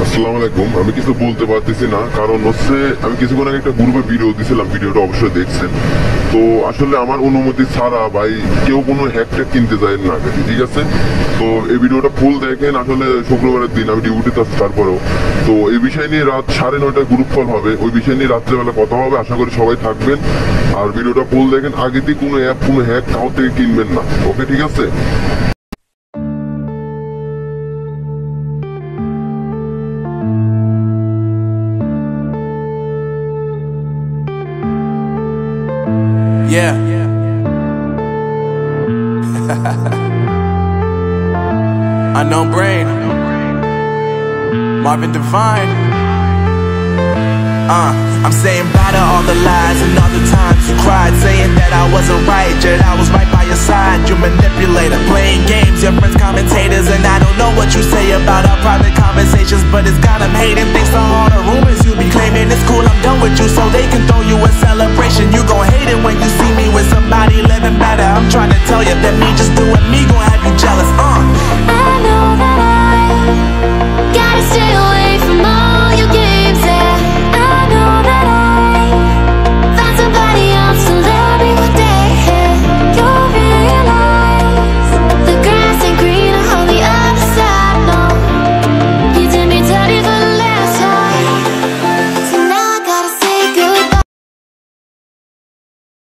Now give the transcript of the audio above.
আসসালামু আলাইকুম। আমি কিছু বলতে পারতেছি না, কারণ হচ্ছে আমি কিছুক্ষণ আগে একটা গ্রুপে ভিডিও দিয়েছিলাম, ভিডিওটা অবশ্যই দেখছেন। তো আসলে আমার অনুমতি ছাড়া ভাই কেউ কোনো হ্যাকট্যাক কিনতে যায় না, ঠিক আছে? তো এই ভিডিওটা ফুল দেখেন। আসলে শুক্রবারের দিন আমি ডিউটিতে আছি, তারপরেও তো এই বিষয় নিয়ে রাত 9:30 গ্রুপ কল হবে, ওই বিষয় নিয়ে রাত্রেবেলা কথা হবে। আশা করি সবাই থাকবেন আর ভিডিওটা ফুল দেখেন। আগে দিয়ে কোনো অ্যাপ, কোনো হ্যাক কাউ থেকে কিনবেন না, ওকে? ঠিক আছে। Yeah. Unknown Brain, Marvin Devine. I'm saying bye to all the lies and all the times you cried, saying that I wasn't right, yet I was right by your side. You manipulator, playing games, your friends commentators, and I don't know what you say about our private conversations, but it's got them hating. Thanks to all the rumors you be claiming, it's cool, I'm done with you, so they can throw you a celebration. You gon' hate it when